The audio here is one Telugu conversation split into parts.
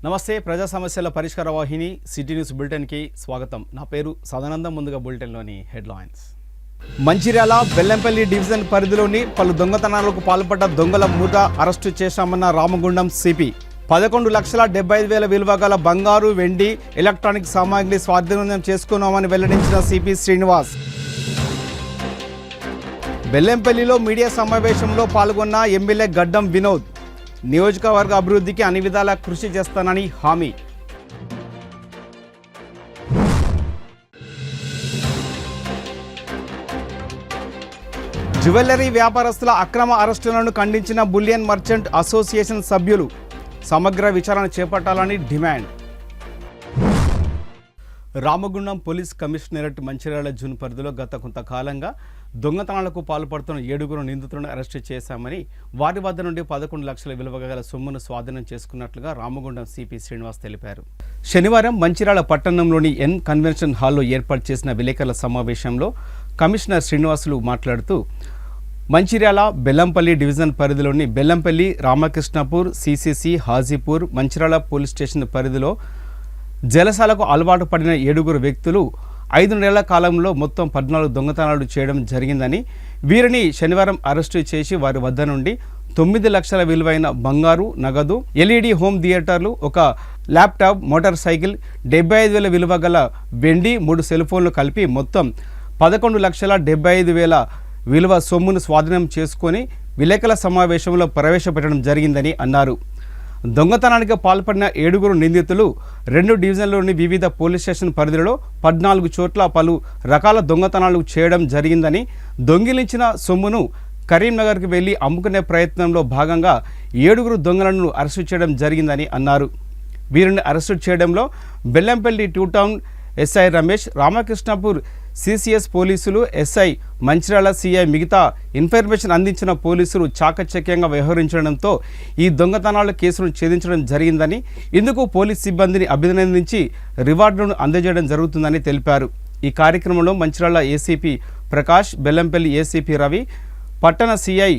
నమస్తే. ప్రజా సమస్యల పరిష్కార వాహిని సిటీ న్యూస్ బులెటిన్కి స్వాగతం. నా పేరు సదానందం. ముందుగా బులెటిన్లోని హెడ్లైన్స్. మంచిర్యాల బెల్లంపల్లి డివిజన్ పరిధిలోని పలు దొంగతనాలకు పాల్పడ్డ దొంగల ముఠా అరెస్టు చేశామన్న రామగుండం సిపి. 11,75,000 విలువ గల బంగారు, వెండి, ఎలక్ట్రానిక్ సామాగ్రి స్వాధీనం చేసుకున్నామని వెల్లడించిన సిపి శ్రీనివాస్. బెల్లంపల్లిలో మీడియా సమావేశంలో పాల్గొన్న ఎమ్మెల్యే గడ్డం వినోద్. నియోజకవర్గ అభివృద్ధికి అన్ని విధాలా కృషి చేస్తానని హామీ. జ్యువెలరీ వ్యాపారస్తుల అక్రమ అరెస్టులను ఖండించిన బులియన్ మర్చెంట్ అసోసియేషన్ సభ్యులు. సమగ్ర విచారణ చేపట్టాలని demand. Ramagundam police commissionerate Mancherial June పరిధిలో గత కొంతకాలంగా దొంగతనాలకు పాల్పడుతున్న 7 నిందితులను అరెస్టు చేశామని, వారి వద్ద నుండి 11 లక్షల విలువ గల సొమ్మును స్వాధీనం చేసుకున్నట్లుగా రామగుండం సిపి శ్రీనివాస్ తెలిపారు. శనివారం మంచిర్యాల పట్టణంలోని ఎన్ కన్వెన్షన్ హాల్లో ఏర్పాటు చేసిన విలేకరుల సమావేశంలో కమిషనర్ శ్రీనివాసులు మాట్లాడుతూ, మంచిర్యాల బెల్లంపల్లి డివిజన్ పరిధిలోని Bellampalli, Ramakrishnapur, CCC, Hajipur, Mancherial police station పరిధిలో జలసాలకు అలవాటు పడిన 7 వ్యక్తులు 5 నెలల కాలంలో మొత్తం 14 దొంగతనాలు చేయడం జరిగిందని, వీరిని శనివారం అరెస్టు చేసి వారి వద్ద నుండి 9 లక్షల విలువైన బంగారు, నగదు, ఎల్ఈడి హోమ్ థియేటర్లు, ఒక ల్యాప్టాప్, మోటార్ సైకిల్, 75,000 విలువ గల వెండి, 3 సెల్ ఫోన్లు కలిపి మొత్తం 11,75,000 విలువ సొమ్మును స్వాధీనం చేసుకొని విలేకరుల సమావేశంలో ప్రవేశపెట్టడం జరిగిందని అన్నారు. దొంగతనానికి పాల్పడిన 7 నిందితులు 2 డివిజన్లోని వివిధ పోలీస్ స్టేషన్ పరిధిలో 14 చోట్ల పలు రకాల దొంగతనాలు చేయడం జరిగిందని, దొంగిలించిన సొమ్మును కరీంనగర్కి వెళ్లి అమ్ముకునే ప్రయత్నంలో భాగంగా 7 దొంగలను అరెస్టు చేయడం జరిగిందని అన్నారు. వీరిని అరెస్టు చేయడంలో Bellampalli 2 town SI Ramesh, Ramakrishnapur CCS పోలీసులు, ఎస్ఐ మంచిర్యాల సిఐ, మిగతా ఇన్ఫర్మేషన్ అందించిన పోలీసులు చాకచక్యంగా వ్యవహరించడంతో ఈ దొంగతనాల కేసును ఛేదించడం జరిగిందని, ఇందుకు పోలీస్ సిబ్బందిని అభినందించి రివార్డులను అందజేయడం జరుగుతుందని తెలిపారు. ఈ కార్యక్రమంలో మంచిర్యాల ఏసీపీ ప్రకాష్, బెల్లంపల్లి ఏసీపీ రవి, పట్టణ సిఐ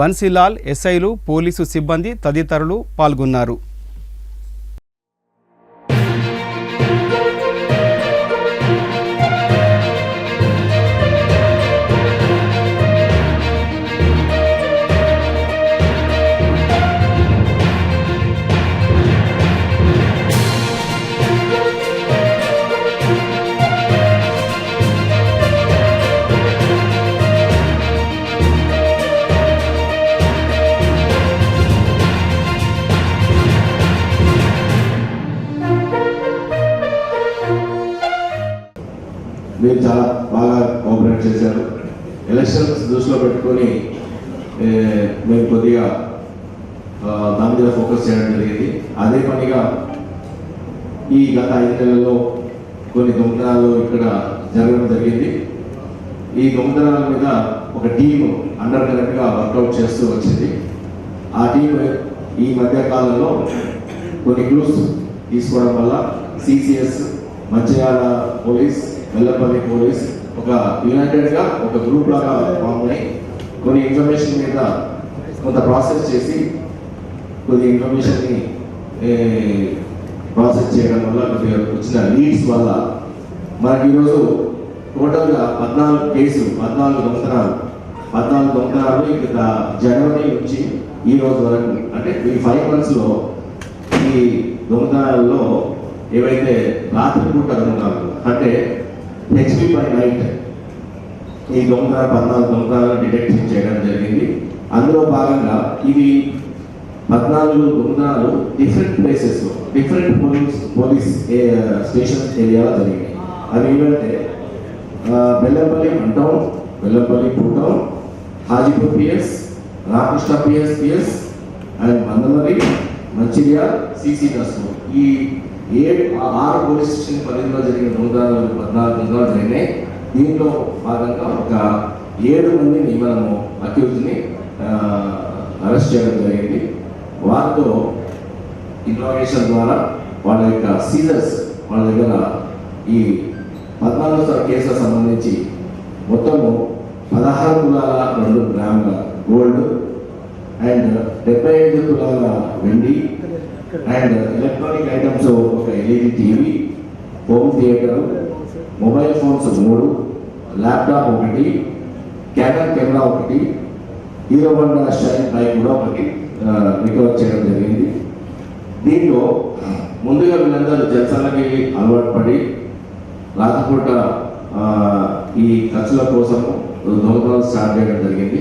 బన్సీలాల్, ఎస్ఐలు, పోలీసు సిబ్బంది తదితరులు పాల్గొన్నారు. మీరు చాలా బాగా కోఆపరేట్ చేశారు. ఎలక్షన్స్ దృష్టిలో పెట్టుకొని మేము కొద్దిగా దాని మీద ఫోకస్ చేయడం జరిగింది. అదే పనిగా ఈ గత 5 నెలల్లో కొన్ని దొంగతనాలు ఇక్కడ జరగడం జరిగింది. ఈ దొంగతనాల మీద ఒక టీం అండర్ కరెక్ట్గా వర్కౌట్ చేస్తూ వచ్చింది. ఆ టీం ఈ మధ్య కాలంలో కొన్ని క్లూస్ తీసుకోవడం వల్ల CCS, Mancherial police, Bellampalli police ఒక యునైటెడ్గా ఒక గ్రూప్ లాగా ఫామ్ అయ్యి కొన్ని ఇన్ఫర్మేషన్ మీద కొంత ప్రాసెస్ చేసి కొద్ది ఇన్ఫర్మేషన్ని ప్రాసెస్ చేయడం వల్ల వచ్చిన లీడ్స్ వల్ల మనకి ఈరోజు టోటల్గా 14 కేసులు, 14 దొంగతనాలు ఇక జనవరి నుంచి ఈ రోజు వరకు, అంటే ఈ 5 monthsలో ఈ దొంగతనాలలో ఏవైతే రాత్రిపూట దొంగతనాలు అంటే హెచ్పి బై నైట్ ఈ 14 దొంగతనాలను డిటెక్షన్ చేయడం జరిగింది. అందులో భాగంగా ఇవి 14 దొంగతనాలు డిఫరెంట్ ప్లేసెస్లో, డిఫరెంట్ పోలీస్ స్టేషన్స్ ఏరియాలో జరిగినాయి. అవి ఏమంటే Bellampalli 1 town, Bellampalli 2 town, Hajipur PS, Ramakrishna PS and Mandamarri, Mancherial CC దర్శనం. ఈ 6 పోలీస్ స్టేషన్ పరిధిలో జరిగిన 14 దొంగతనాలు జరిగినాయి. దీంట్లో భాగంగా ఒక 7 మందిని మనము అక్యూజ్ని అరెస్ట్ చేయడం జరిగింది. వారితో ఇంట్రాగేషన్ ద్వారా వాళ్ళ యొక్క సీజర్స్, వాళ్ళ దగ్గర ఈ 14 కేసులకు సంబంధించి మొత్తము 16 తులాల 2 గ్రాముల గోల్డ్ అండ్ 75 తులాల వెండి, అండ్ ఎలక్ట్రానిక్ ఐటమ్స్ ఒక LED TV, home theatre, mobile phones 3, laptop 1, canon camera 1, hero Honda shine bike కూడా ఒకటి రికవర్ చేయడం జరిగింది. దీంట్లో ముందుగా వీళ్ళందరూ జలసాలకి అలవాటు పడి రాత్రిపూట ఈ ఖర్చుల కోసం దొంగతనాలు స్టార్ట్ చేయడం జరిగింది.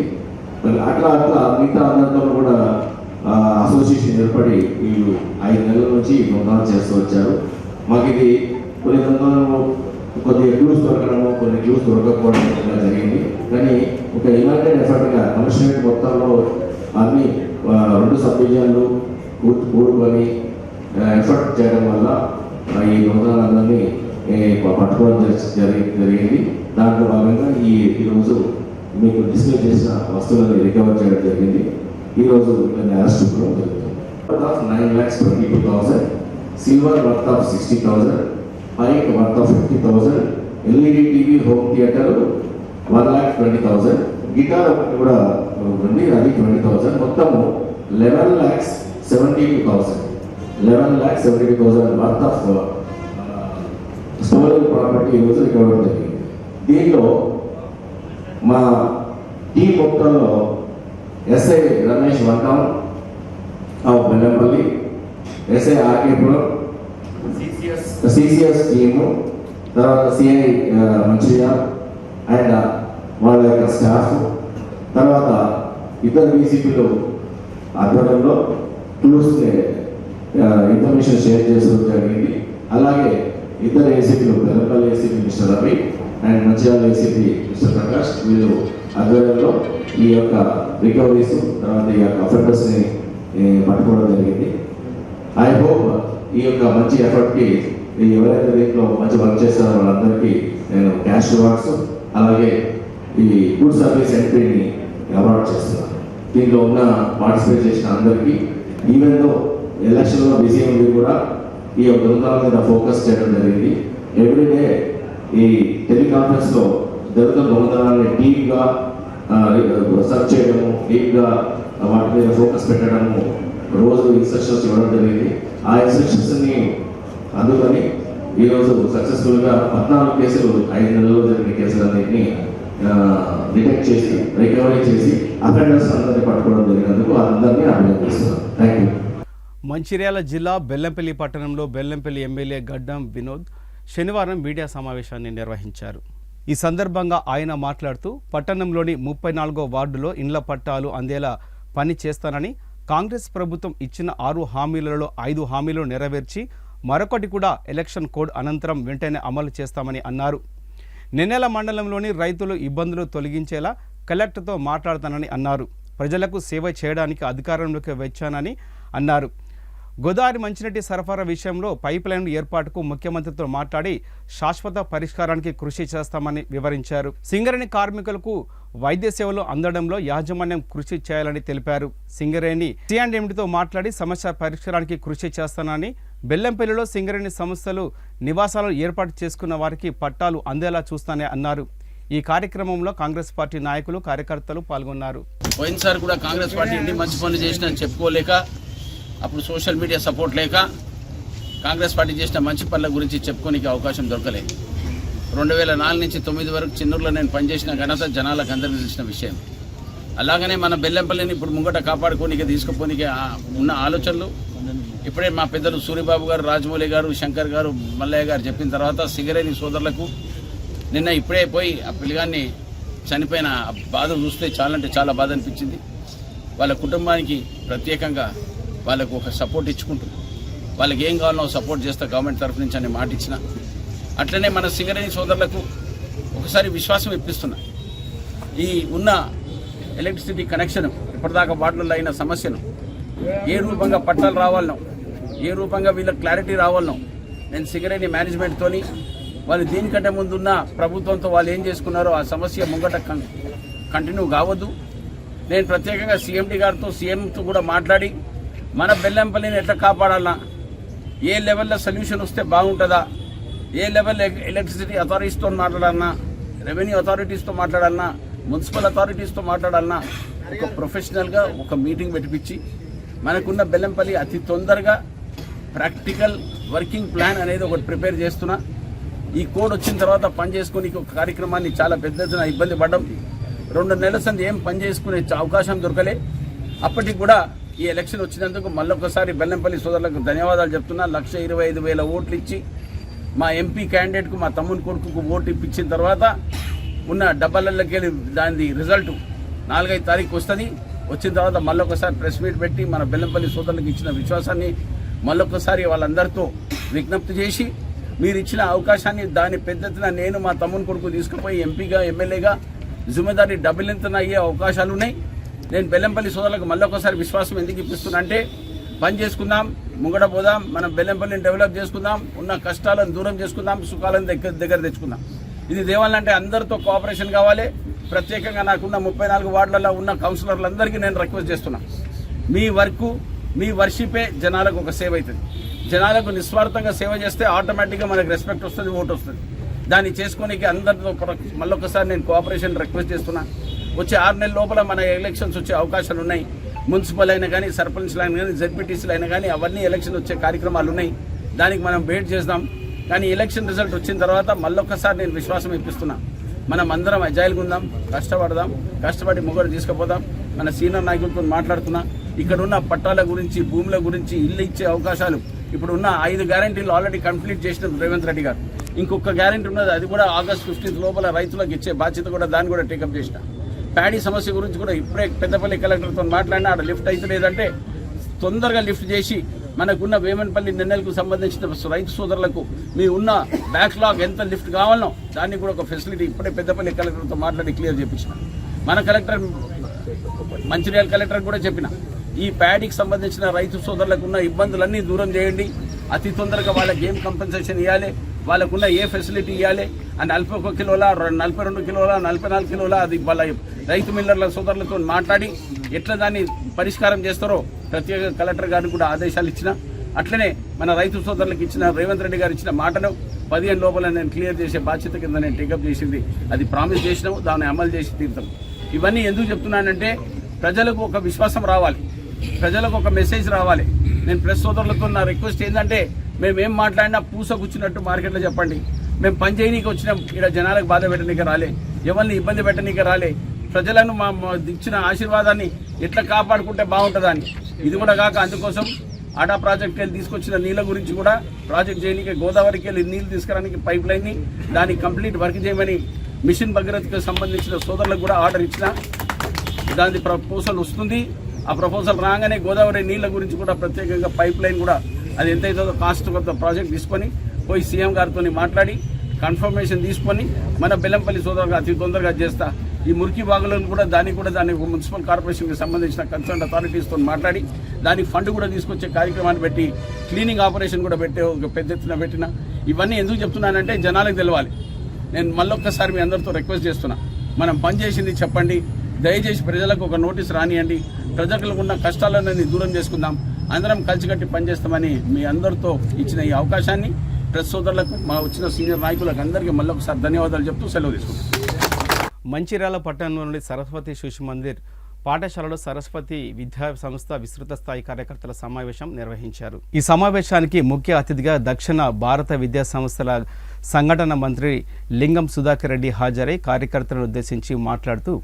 మరి అట్లా మిగతా అందరితో కూడా అసోసియేషన్ ఏర్పడి వీళ్ళు 5 నెలల నుంచి దొంగతనాలు చేస్తూ వచ్చారు. మాకు ఇది కొన్ని దొంగతనాలు కొద్దిగా క్లూస్ దొరకడము, కొన్ని క్లూస్ దొరకకపోవడం జరిగింది. కానీ ఒక యునైటెడ్ ఎఫర్ట్గా కమిషనరేట్ మొత్తంలో అన్ని 2 సబ్ డివిజన్లు కూడుకొని ఎఫర్ట్ చేయడం వల్ల ఈ దొంగతనాలన్నీ పట్టుకోవడం జరిగింది. దాంట్లో భాగంగా ఈరోజు మీకు డిస్ప్లే చేసిన వస్తువులను రికవర్ చేయడం జరిగింది. ఈరోజు వీళ్ళని అరెస్ట్ చేయడం జరుగుతుంది. 9,22,000, silver worth of 60,000, bike worth of 50,000, LED TV, home theatre 1,20,000, guitar ఒకటి కూడా ఉంది, అది 20,000. మొత్తము 11,72,000 వర్త్ ఆఫ్ స్టోరేజ్ ప్రాపర్టీ ఈరోజు రికవర్ జరిగింది. దీంట్లో మా టీం మొత్తంలో SI Ramesh Vantam of Bellampalli, SI RK Puram, CCS team, తర్వాత సిఐ మంచిర్యాల అండ్ వాళ్ళ యొక్క స్టాఫ్, తర్వాత ఇతర డీసీపీలు ఆధ్వర్యంలో క్లూస్ని ఇన్ఫర్మేషన్ షేర్ చేసుకోవడం జరిగింది. అలాగే ఇతర ఏసీపీలు, Bellampalli ACP mister Ravi and Mancherial ACP mister Prakash, వీళ్ళు ఆధ్వర్యంలో ఈ యొక్క రికవరీస్, తర్వాత ఈ యొక్క అఫెండర్స్ని పట్టుకోవడం జరిగింది. ఐ హోప్ ఈ యొక్క మంచి ఎఫర్ట్కి ఎవరైతే దీంట్లో మంచి వర్క్ చేస్తారో వాళ్ళందరికీ నేను క్యాష్ రివార్డ్స్ అలాగే ఈ గుడ్ సర్వీస్ ఎంట్రీని అవార్డ్ చేస్తున్నాను. దీంట్లో ఉన్న పార్టిసిపేట్ చేసిన అందరికీ, ఈవెన్తో ఎలక్షన్లో బిజీ ఉంది కూడా ఈ యొక్క దొంగతనాల మీద ఫోకస్ చేయడం జరిగింది. ఎవ్రీడే ఈ టెలికాన్ఫరెన్స్లో జరుగుతున్న దొంగతనాలని డీప్గా సర్చ్ చేయడము, డీప్గా వాటి మీద ఫోకస్ పెట్టడము, రోజు ఇన్స్ట్రక్షన్స్ ఇవ్వడం జరిగింది. ఆ ఇన్స్ట్రక్షన్స్ని అందుకని ఈరోజు సక్సెస్ఫుల్గా 14 కేసులు 5 నెలల్లో జరిగిన కేసులన్నింటినీ డిటెక్ట్ చేసి రికవరీ చేసి అఫెండర్స్ అందరినీ పట్టుకోవడం జరిగినందుకు అందరినీ అభినందిస్తున్నాను. Thank you. మంచిర్యాల జిల్లా బెల్లంపల్లి పట్టణంలో బెల్లంపల్లి ఎమ్మెల్యే గడ్డం వినోద్ శనివారం మీడియా సమావేశాన్ని నిర్వహించారు. ఈ సందర్భంగా ఆయన మాట్లాడుతూ పట్టణంలోని 34వ వార్డులో ఇండ్ల పట్టాలు అందేలా పని చేస్తానని, కాంగ్రెస్ ప్రభుత్వం ఇచ్చిన 6 హామీలలో 5 హామీలు నెరవేర్చి మరొకటి కూడా ఎలక్షన్ కోడ్ అనంతరం వెంటనే అమలు చేస్తామని అన్నారు. నెన్నెల మండలంలోని రైతులు ఇబ్బందులు తొలగించేలా కలెక్టర్తో మాట్లాడతానని అన్నారు. ప్రజలకు సేవ చేయడానికి అధికారంలోకి వచ్చానని అన్నారు. గోదావరి మంచినీటి సరఫరా విషయంలో పైప్ లైన్ ఏర్పాటుకు ముఖ్యమంత్రితో మాట్లాడి శాశ్వత పరిష్కారానికి కృషి చేస్తామని వివరించారు. సింగరేణి కార్మికులకు వైద్య సేవలు అందడంలో యాజమాన్యం కృషి చేయాలని తెలిపారు. సింగరేణి సిఎండితో మాట్లాడి సమస్య పరిష్కారానికి కృషి చేస్తానని, బెల్లంపల్లిలో సింగరేణి సంస్థలు నివాసాలను ఏర్పాటు చేసుకున్న వారికి పట్టాలు అందేలా చూస్తానని అన్నారు. ఈ కార్యక్రమంలో కాంగ్రెస్ పార్టీ నాయకులు, కార్యకర్తలు పాల్గొన్నారు. పోయినసారి కూడా కాంగ్రెస్ పార్టీ ఎన్ని మంచి పనులు చేసినా చెప్పుకోలేక, అప్పుడు సోషల్ మీడియా సపోర్ట్ లేక కాంగ్రెస్ పార్టీ చేసిన మంచి పనుల గురించి చెప్పుకోనికి అవకాశం దొరకలేదు. 2004 నుంచి 2009 వరకు చిన్నూరులో నేను పనిచేసిన ఘనత జనాలకు అందరికీ తెలిసిన విషయం. అలాగనే మన బెల్లంపల్లిని ఇప్పుడు ముంగట కాపాడుకోనికి తీసుకుపోనికి ఉన్న ఆలోచనలు ఇప్పుడే మా పెద్దలు సూర్యబాబు గారు, రాజమౌళి గారు, శంకర్ గారు, మల్లయ్య గారు చెప్పిన తర్వాత సింగరేణి సోదరులకు నిన్న ఇప్పుడే పోయి ఆ పిల్లగాన్ని చనిపోయిన బాధ చూస్తే చాలా బాధ అనిపించింది. వాళ్ళ కుటుంబానికి ప్రత్యేకంగా వాళ్ళకు ఒక సపోర్ట్ ఇచ్చుకుంటూ వాళ్ళకి ఏం కావాలో సపోర్ట్ చేస్తా గవర్నమెంట్ తరఫు నుంచి అనే మాట ఇచ్చిన. అట్లనే మన సింగరేణి సోదరులకు ఒకసారి విశ్వాసం ఇప్పిస్తున్నా. ఈ ఉన్న ఎలక్ట్రిసిటీ కనెక్షన్ ఇప్పటిదాకా వాటిలో అయిన సమస్యను ఏ రూపంగా పట్టాలు రావాలనో, ఏ రూపంగా వీళ్ళకి క్లారిటీ రావాలనో నేను సింగరేణి మేనేజ్మెంట్తోని వాళ్ళు దీనికంటే ముందున్న ప్రభుత్వంతో వాళ్ళు ఏం చేసుకున్నారో ఆ సమస్య ముంగట కంటిన్యూ కావద్దు. నేను ప్రత్యేకంగా సీఎండి గారితో, సీఎంతో కూడా మాట్లాడి మన బెల్లంపల్లిని ఎట్లా కాపాడాలన్నా, ఏ లెవెల్లో సొల్యూషన్ వస్తే బాగుంటుందా, ఏ లెవెల్ ఎలక్ట్రిసిటీ అథారిటీస్తో మాట్లాడాలన్నా, రెవెన్యూ అథారిటీస్తో మాట్లాడాలన్నా, మున్సిపల్ అథారిటీస్తో మాట్లాడాలన్నా ఒక ప్రొఫెషనల్గా ఒక మీటింగ్ పెట్టించి మనకున్న బెల్లంపల్లి అతి తొందరగా ప్రాక్టికల్ వర్కింగ్ ప్లాన్ అనేది ఒకటి ప్రిపేర్ చేస్తున్నా. ఈ కోడ్ వచ్చిన తర్వాత పని చేసుకుని ఒక కార్యక్రమాన్ని చాలా పెద్ద ఎత్తున ఇబ్బంది పడ్డం. 2 నెలల సంది ఏం పని చేసుకునే అవకాశం దొరకలే. అప్పటికి కూడా ఈ ఎలక్షన్ వచ్చినందుకు మళ్ళొకసారి బెల్లంపల్లి సోదరులకు ధన్యవాదాలు చెప్తున్నా. 1,25,000 ఓట్లు ఇచ్చి మా ఎంపీ క్యాండిడేట్కు మా తమ్ముని కొడుకుకు ఓటు ఇప్పించిన తర్వాత ఉన్న డబ్బాలకి వెళ్ళి దాని రిజల్ట్ 4-5 తారీఖు వస్తుంది. వచ్చిన తర్వాత మళ్ళొకసారి ప్రెస్ మీట్ పెట్టి మన బెల్లంపల్లి సోదరులకు ఇచ్చిన విశ్వాసాన్ని మళ్ళొకసారి వాళ్ళందరితో విజ్ఞప్తి చేసి మీరు ఇచ్చిన అవకాశాన్ని దాని పెద్ద ఎత్తున నేను మా తమ్ముని కొడుకు తీసుకుపోయి ఎంపీగా ఎమ్మెల్యేగా జిమ్మేదారీ డబుల్ ఎంతన అయ్యే అవకాశాలు ఉన్నాయి. నేను బెల్లంపల్లి సోదరులకు మళ్ళొకసారి విశ్వాసం ఎందుకు ఇప్పిస్తున్నా అంటే పని చేసుకుందాం, ముంగడ పోదాం, మనం బెల్లంపల్లిని డెవలప్ చేసుకుందాం, ఉన్న కష్టాలను దూరం చేసుకుందాం, సుఖాలను దగ్గర తెచ్చుకుందాం. ఇది దేవాలంటే అందరితో కోఆపరేషన్ కావాలి. ప్రత్యేకంగా నాకున్న 34 వార్డులలో ఉన్న కౌన్సిలర్లందరికీ నేను రిక్వెస్ట్ చేస్తున్నా, మీ వర్క్ మీ వర్షిపే జనాలకు ఒక సేవ అవుతుంది. జనాలకు నిస్వార్థంగా సేవ చేస్తే ఆటోమేటిక్గా మనకు రెస్పెక్ట్ వస్తుంది, ఓటు వస్తుంది. దాన్ని చేసుకోనికి అందరితో మళ్ళొకసారి నేను కోఆపరేషన్ రిక్వెస్ట్ చేస్తున్నా. వచ్చే 6 నెలల లోపల మన ఎలక్షన్స్ వచ్చే అవకాశాలు ఉన్నాయి. మున్సిపల్ అయినా కానీ, సర్పంచ్లు అయినా కానీ, జెడ్పీటీసీలు అయినా కానీ అవన్నీ ఎలక్షన్ వచ్చే కార్యక్రమాలు ఉన్నాయి. దానికి మనం వెయిట్ చేద్దాం. కానీ ఎలక్షన్ రిజల్ట్ వచ్చిన తర్వాత మళ్ళొకసారి నేను విశ్వాసం ఇప్పిస్తున్నా, మనం అందరం అజాయిల్గా ఉందాం, కష్టపడదాం, కష్టపడి ముగ్గురు తీసుకుపోదాం. మన సీనియర్ నాయకులతో మాట్లాడుతున్నా. ఇక్కడ ఉన్న పట్టాల గురించి, భూముల గురించి, ఇల్లు ఇచ్చే అవకాశాలు ఇప్పుడు ఉన్న 5 గ్యారెంటీలు ఆల్రెడీ కంప్లీట్ చేసిన రేవంత్ రెడ్డి గారు. ఇంకొక గ్యారెంటీ ఉన్నది, అది కూడా August 15 లోపల రైతులకు ఇచ్చే బాధ్యత కూడా దాన్ని కూడా టేకప్ చేసిన. ప్యాడీ సమస్య గురించి కూడా ఇప్పుడే పెద్దపల్లి కలెక్టర్తో మాట్లాడినా, ఆడ లిఫ్ట్ అయితే లేదంటే తొందరగా లిఫ్ట్ చేసి మనకున్న వేమన్పల్లి నెన్నెలకు సంబంధించిన రైతు సోదరులకు మీ ఉన్న బ్యాక్లాగ్ ఎంత లిఫ్ట్ కావాలనో దాన్ని కూడా ఒక ఫెసిలిటీ ఇప్పుడే పెద్దపల్లి కలెక్టర్తో మాట్లాడి క్లియర్ చేయించిన. మన కలెక్టర్ మంచిర్యాల కలెక్టర్ కూడా చెప్పిన, ఈ ప్యాడీకి సంబంధించిన రైతు సోదరులకు ఉన్న ఇబ్బందులన్నీ దూరం చేయండి, అతి తొందరగా వాళ్ళకి ఏం కంపెన్సేషన్ ఇవ్వాలి, వాళ్ళకున్న ఏ ఫెసిలిటీ ఇవ్వాలి, ఆ 41 కిలోల, 42 కిలోల, 44 కిలోల అది వాళ్ళ రైతు మిల్లర్ల సోదరులతో మాట్లాడి ఎట్లా దాన్ని పరిష్కారం చేస్తారో ప్రత్యేక కలెక్టర్ గారిని కూడా ఆదేశాలు ఇచ్చిన. అట్లనే మన రైతు సోదరులకు ఇచ్చిన రేవంత్ రెడ్డి గారు ఇచ్చిన మాటను 15 లోపల నేను క్లియర్ చేసే బాధ్యత కింద నేను టేకప్ చేసింది. అది ప్రామిస్ చేసినాము, దాన్ని అమలు చేసి తీరుతాం. ఇవన్నీ ఎందుకు చెప్తున్నానంటే ప్రజలకు ఒక విశ్వాసం రావాలి, ప్రజలకు ఒక మెసేజ్ రావాలి. నేను ప్రెస్ సోదరులతో నా రిక్వెస్ట్ ఏంటంటే, మేమేం మాట్లాడినా పూస కూర్చున్నట్టు మార్కెట్లో చెప్పండి. మేము పని చేయనీకి వచ్చినాం, ఇక్కడ జనాలకు బాధ పెట్టనీకి రాలే, ఎవరిని ఇబ్బంది పెట్టనీకి రాలే. ప్రజలను మా ఇచ్చిన ఆశీర్వాదాన్ని ఎట్లా కాపాడుకుంటే బాగుంటుందని. ఇది కూడా కాక అందుకోసం ఆడా ప్రాజెక్ట్కి వెళ్ళి తీసుకొచ్చిన నీళ్ళ గురించి కూడా ప్రాజెక్ట్ చేయడానికి, గోదావరికి వెళ్ళి నీళ్ళు తీసుకురానికి పైప్ లైన్ని దాన్ని కంప్లీట్ వర్క్ చేయమని మిషన్ భగీరథకి సంబంధించిన సోదరులకు కూడా ఆర్డర్ ఇచ్చిన. దాని ప్రపోజల్ వస్తుంది. ఆ ప్రపోజల్ రాగానే గోదావరి నీళ్ళ గురించి కూడా ప్రత్యేకంగా పైప్ లైన్ కూడా అది ఎంతైతే కాస్ట్ కొంత ప్రాజెక్ట్ తీసుకొని పోయి సీఎం గారితో మాట్లాడి కన్ఫర్మేషన్ తీసుకొని మన బెల్లంపల్లి సోదరుగా అతి తొందరగా చేస్తా. ఈ మురికి బాగులను కూడా దాన్ని మున్సిపల్ కార్పొరేషన్కి సంబంధించిన కన్సర్న్ అథారిటీస్తో మాట్లాడి దానికి ఫండ్ కూడా తీసుకొచ్చే కార్యక్రమాన్ని పెట్టి క్లీనింగ్ ఆపరేషన్ కూడా పెట్టే ఒక పెద్ద ఎత్తున పెట్టిన. ఇవన్నీ ఎందుకు చెప్తున్నానంటే జనాలకు తెలవాలి. నేను మళ్ళొక్కసారి మీ అందరితో రిక్వెస్ట్ చేస్తున్నా, మనం పనిచేసింది చెప్పండి, దయచేసి ప్రజలకు ఒక నోటీస్ రానియండి, ప్రజలకు ఉన్న కష్టాలను దూరం చేసుకుందాం, అందరం కలిసికట్టి పనిచేస్తామని మీ అందరితో ఇచ్చిన ఈ అవకాశాన్ని ప్రెస్ సోదరులకు, మా వచ్చిన సీనియర్ నాయకులకు అందరికీ మళ్ళొకసారి ధన్యవాదాలు చెప్తూ సెలవు తీసుకుంటాం. మంచిర్యాల పట్టణంలోని సరస్వతి శిశు మందిర్ పాఠశాలలో సరస్వతి విద్యా సంస్థ విస్తృత స్థాయి కార్యకర్తల సమావేశం నిర్వహించారు. ఈ సమావేశానికి ముఖ్య అతిథిగా దక్షిణ భారత విద్యా సంస్థల సంఘటన మంత్రి లింగం సుధాకర్ రెడ్డి హాజరై కార్యకర్తలను ఉద్దేశించి మాట్లాడుతూ,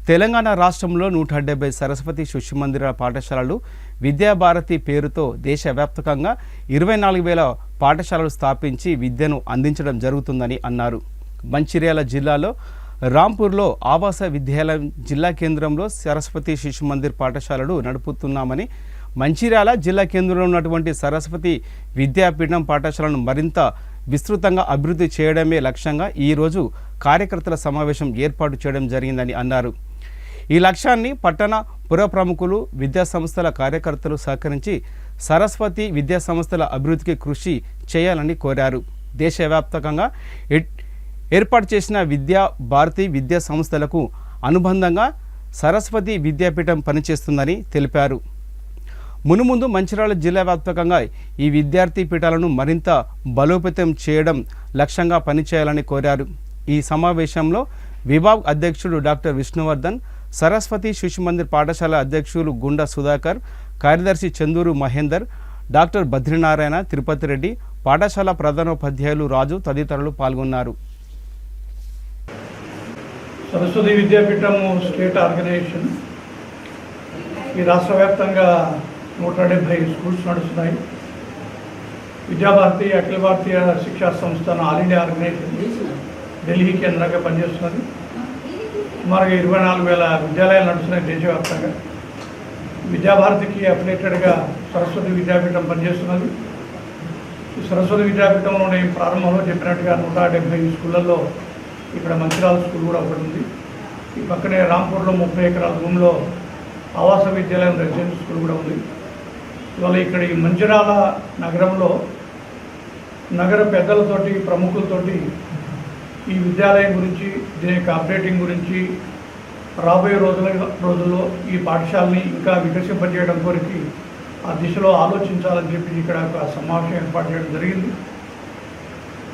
తెలంగాణ రాష్ట్రంలో 170 సరస్వతి శిశు మందిర పాఠశాలలు విద్యాభారతి పేరుతో దేశవ్యాప్తంగా 24,000 పాఠశాలలు స్థాపించి విద్యను అందించడం జరుగుతుందని అన్నారు. మంచిర్యాల జిల్లాలో రాంపూర్లో ఆవాస విద్యాలయం జిల్లా కేంద్రంలో సరస్వతి శిశు మందిర్ పాఠశాలలు నడుపుతున్నామని, మంచిర్యాల జిల్లా కేంద్రంలో ఉన్నటువంటి సరస్వతి విద్యాపీఠం పాఠశాలను మరింత విస్తృతంగా అభివృద్ధి చేయడమే లక్ష్యంగా ఈరోజు కార్యకర్తల సమావేశం ఏర్పాటు చేయడం జరిగిందని అన్నారు. ఈ లక్ష్యాన్ని పట్టణ పుర ప్రముఖులు, విద్యా సంస్థల కార్యకర్తలు సహకరించి సరస్వతి విద్యా సంస్థల అభివృద్ధికి కృషి చేయాలని కోరారు. దేశవ్యాప్తంగా ఏర్పాటు చేసిన విద్యా భారతి విద్యా సంస్థలకు అనుబంధంగా సరస్వతి విద్యాపీఠం పనిచేస్తుందని తెలిపారు. మునుముందు మంచిర్యాల జిల్లా వ్యాప్తంగా ఈ విద్యార్థి పీఠాలను మరింత బలోపేతం చేయడం లక్ష్యంగా పనిచేయాలని కోరారు. ఈ సమావేశంలో విభాగ్ అధ్యక్షుడు డాక్టర్ విష్ణువర్ధన్, సరస్వతి శిశు మందిర్ పాఠశాల అధ్యక్షులు గుండా సుధాకర్, కార్యదర్శి చందూరు మహేందర్, డాక్టర్ బద్రీనారాయణ, తిరుపతి రెడ్డి, పాఠశాల ప్రధానోపాధ్యాయులు రాజు తదితరులు పాల్గొన్నారు. సరస్వతి విద్యాపీఠం స్టేట్ ఆర్గనైజేషన్ ఈ రాష్ట్ర వ్యాప్తంగా 170 స్కూల్స్ నడుస్తున్నాయి. విద్యాభారతి అఖిల భారతీయ శిక్షా సంస్థ ఆల్ ఇండియా ఆర్గనైజేషన్ ఢిల్లీ కేంద్రంగా పనిచేస్తున్నది. సుమారుగా 24,000 విద్యాలయాలు నడుస్తున్నాయి దేశవ్యాప్తంగా. విద్యాభారతికి అఫిలేటెడ్గా సరస్వతి విద్యాపీఠం పనిచేస్తున్నది. ఈ సరస్వతి విద్యాపీఠంలో నేను ప్రారంభంలో చెప్పినట్టుగా 170 స్కూళ్ళల్లో ఇక్కడ మంచిర్యాల స్కూల్ కూడా ఒకటి ఉంది. ఈ పక్కనే రాంపూర్లో 30 ఎకరాల భూమిలో ఆవాస విద్యాలయం రెసిడెన్షియల్ స్కూల్ కూడా ఉంది. ఇవాళ ఇక్కడ ఈ మంచిర్యాల నగరంలో నగర పెద్దలతోటి ప్రముఖులతోటి ఈ విద్యాలయం గురించి, దీని యొక్క అప్డేటింగ్ గురించి, రాబోయే రోజుల్లో ఈ పాఠశాలని ఇంకా వికసింపజేయడం కోరికి ఆ దిశలో ఆలోచించాలని చెప్పి ఇక్కడ ఒక సమావేశం ఏర్పాటు చేయడం జరిగింది.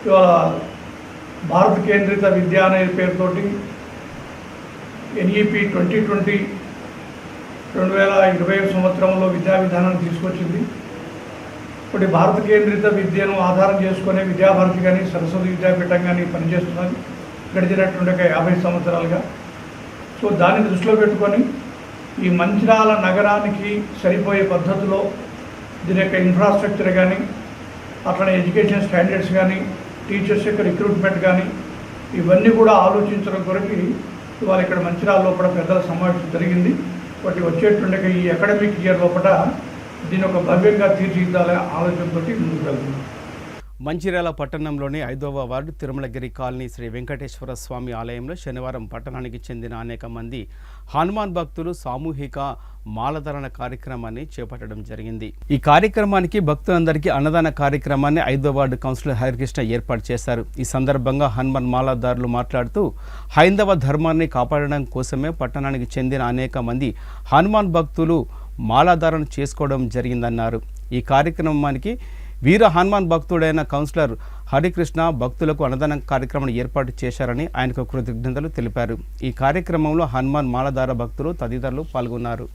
ఇవాళ భారత కేంద్రిత విద్య అనే పేరుతోటి NEP 2020 2020 సంవత్సరంలో విద్యా విధానాన్ని తీసుకొచ్చింది. ఇప్పుడు భారత కేంద్రిత విద్యను ఆధారం చేసుకునే విద్యాభారతి కానీ సరస్వతి విద్యాపీఠం కానీ పనిచేస్తున్నది గడిచినటువంటి 50 సంవత్సరాలుగా. సో దాన్ని దృష్టిలో పెట్టుకొని ఈ మంచిర్యాల నగరానికి సరిపోయే పద్ధతిలో దీని యొక్క ఇన్ఫ్రాస్ట్రక్చర్ కానీ, అట్లనే ఎడ్యుకేషన్ స్టాండర్డ్స్ కానీ, టీచర్స్ యొక్క రిక్రూట్మెంట్ కానీ ఇవన్నీ కూడా ఆలోచించడం కొరకు ఇవాళ ఇక్కడ మంచిర్యాల లోపల పెద్దల సమావేశం జరిగింది. వాటి వచ్చేటుండగా ఈ అకాడమిక్ ఇయర్ లోపల దీని ఒక భవ్యంగా తీర్చిదిద్దాలనే ఆలోచనతో ముందుకు వెళ్తున్నాం. మంచిర్యాల పట్టణంలోని 5వ వార్డు తిరుమలగిరి కాలనీ శ్రీ వెంకటేశ్వర స్వామి ఆలయంలో శనివారం పట్టణానికి చెందిన అనేక మంది హనుమాన్ భక్తులు సామూహిక మాలధారణ కార్యక్రమాన్ని చేపట్టడం జరిగింది. ఈ కార్యక్రమానికి భక్తులందరికీ అన్నదాన కార్యక్రమాన్ని 5వ వార్డు కౌన్సిలర్ హరికృష్ణ ఏర్పాటు చేశారు. ఈ సందర్భంగా హనుమాన్ మాలధారులు మాట్లాడుతూ హైందవ ధర్మాన్ని కాపాడడం కోసమే పట్టణానికి చెందిన అనేక మంది హనుమాన్ భక్తులు మాలాధారణ చేసుకోవడం జరిగిందన్నారు. ఈ కార్యక్రమానికి వీర హనుమాన్ భక్తుడైన కౌన్సిలర్ హరికృష్ణ భక్తులకు అన్నదాన కార్యక్రమాన్ని ఏర్పాటు చేశారని ఆయనకు కృతజ్ఞతలు తెలిపారు. ఈ కార్యక్రమంలో హనుమాన్ మాలధార భక్తులు తదితరులు పాల్గొన్నారు.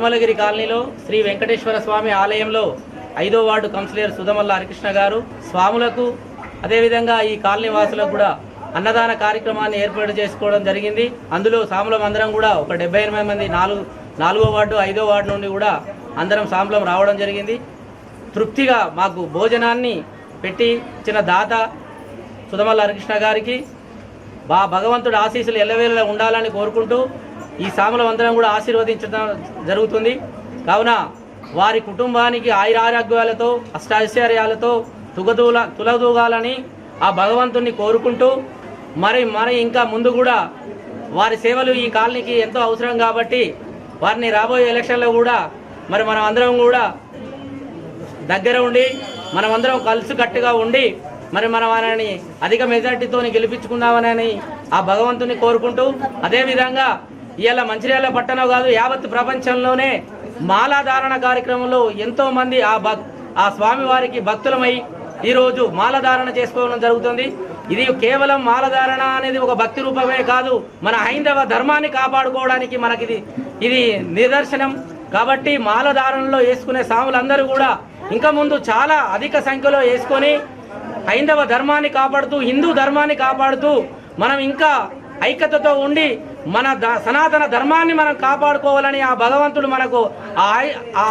తిరుమలగిరి కాలనీలో శ్రీ వెంకటేశ్వర స్వామి ఆలయంలో 5వ వార్డు కౌన్సిలర్ సుధమల్ల హరికృష్ణ గారు స్వాములకు అదేవిధంగా ఈ కాలనీ వాసులకు కూడా అన్నదాన కార్యక్రమాన్ని ఏర్పాటు చేసుకోవడం జరిగింది. అందులో సాములం అందరం కూడా ఒక 78 మంది 4వ వార్డు 5వ వార్డు నుండి కూడా అందరం సాములం రావడం జరిగింది. తృప్తిగా మాకు భోజనాన్ని పెట్టి ఇచ్చిన దాత సుధమల్ల హరికృష్ణ గారికి భగవంతుడి ఆశీస్సులు ఎల్లవేళలా ఉండాలని కోరుకుంటూ ఈ సాములం అందరం కూడా ఆశీర్వదించడం జరుగుతుంది. కావున వారి కుటుంబానికి ఆయురారోగ్యాలతో అష్టాైశ్వర్యాలతో తులదూగాలని ఆ భగవంతుణ్ణి కోరుకుంటూ మరి ఇంకా ముందు కూడా వారి సేవలు ఈ కాలనీకి ఎంతో అవసరం కాబట్టి వారిని రాబోయే ఎలక్షన్లో కూడా మరి మనం అందరం కూడా దగ్గర ఉండి మనమందరం కలిసికట్టుగా ఉండి మరి మనం ఆయనని అధిక మెజార్టీతో గెలిపించుకుందామని ఆ భగవంతుని కోరుకుంటూ అదేవిధంగా ఇవాళ మంచిర్యాల పట్టణం కాదు యావత్ ప్రపంచంలోనే మాలాధారణ కార్యక్రమంలో ఎంతోమంది ఆ స్వామివారికి భక్తులమై ఈరోజు మాలధారణ చేసుకోవడం జరుగుతుంది. ఇది కేవలం మాలధారణ అనేది ఒక భక్తి రూపమే కాదు, మన హైందవ ధర్మాన్ని కాపాడుకోవడానికి మనకి ఇది నిదర్శనం. కాబట్టి మాలధారణలో వేసుకునే సాములందరూ కూడా ఇంకా ముందు చాలా అధిక సంఖ్యలో వేసుకొని హైందవ ధర్మాన్ని కాపాడుతూ హిందూ ధర్మాన్ని కాపాడుతూ మనం ఇంకా ఐక్యతతో ఉండి మన సనాతన ధర్మాన్ని మనం కాపాడుకోవాలని ఆ భగవంతుడు మనకు ఆ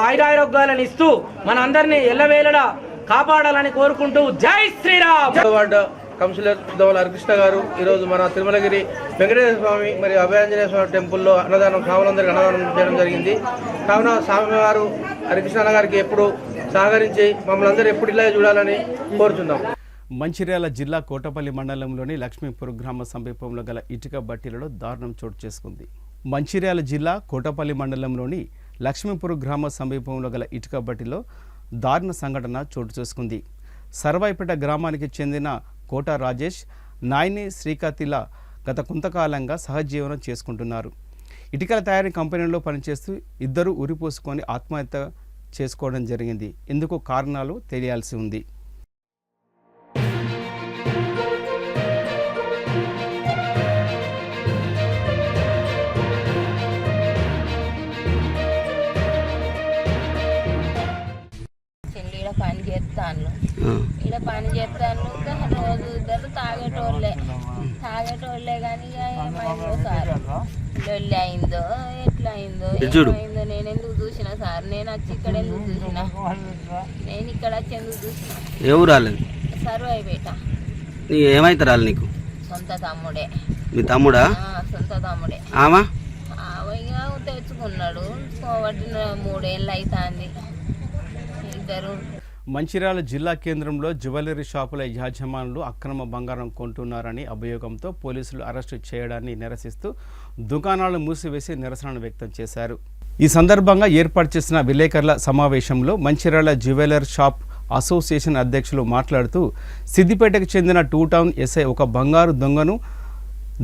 ఆయురారోగ్యాలను ఇస్తూ మన అందరినీ ఎల్లవేళలా కాపాడాలని కోరుకుంటూ జై శ్రీరామ్. వార్డు కౌన్సిలర్ సుధమల్ల హరికృష్ణ గారు ఈరోజు మన తిరుమలగిరి వెంకటేశ్వర స్వామి మరియు అభయాంజనేయ స్వామి టెంపుల్లో అన్నదానం స్వాములందరికీ అన్నదానం చేయడం జరిగింది. కావున స్వామివారు హరికృష్ణ గారికి ఎప్పుడు సహకరించి మమ్మల్ని అందరూ ఎప్పుడు ఇలా చూడాలని కోరుచున్నాం. మంచిర్యాల జిల్లా కోటపల్లి మండలంలోని లక్ష్మీపూర్ గ్రామ సమీపంలో గల ఇటుక బట్టీలలో దారుణం చోటు చేసుకుంది. మంచిర్యాల జిల్లా కోటపల్లి మండలంలోని లక్ష్మీపూర్ గ్రామ సమీపంలో గల ఇటుక బట్టిలో దారుణ సంఘటన చోటు చేసుకుంది. సర్వాయిపేట గ్రామానికి చెందిన కోట రాజేష్, నాయని శ్రీకాతిల గత కొంతకాలంగా సహజీవనం చేసుకుంటున్నారు. ఇటుకల తయారీ కంపెనీలో పనిచేస్తూ ఇద్దరు ఉరిపోసుకొని ఆత్మహత్య చేసుకోవడం జరిగింది. ఇందుకు కారణాలు తెలియాల్సి ఉంది. ఇక్కడ పని చేస్తాను రోజు ఇద్దరు తాగేటోళ్ళే కానీ ఏమైందో సార్ లొల్లి అయిందో ఎట్లా అయిందో ఏమైందో నేను ఎందుకు చూసినా సార్, నేను వచ్చి ఇక్కడ ఎందుకు చూసినా, నేను ఇక్కడ వచ్చి ఎందుకు చూసినా. ఎవరు రాలేదు? సర్వాయిపేట. ఏమైతారు నీకు? సొంత తమ్ముడే. మీ తమ్ముడా? సొంత తమ్ముడే. ఆమా తెచ్చుకున్నాడు, కాబట్టి 3 ఏళ్ళు అవుతుంది. ఇద్దరు. మంచిర్యాల జిల్లా కేంద్రంలో జ్యువెలరీ షాపుల యాజమానులు అక్రమ బంగారం కొంటున్నారని అభియోగంతో పోలీసులు అరెస్టు చేయడాన్ని నిరసిస్తూ దుకాణాలు మూసివేసి నిరసనను వ్యక్తం చేశారు. ఈ సందర్భంగా ఏర్పాటు చేసిన విలేకరుల సమావేశంలో మంచిర్యాల జ్యువెలర్ షాప్ అసోసియేషన్ అధ్యక్షులు మాట్లాడుతూ సిద్దిపేటకు చెందిన 2 టౌన్ ఎస్ఐ ఒక బంగారు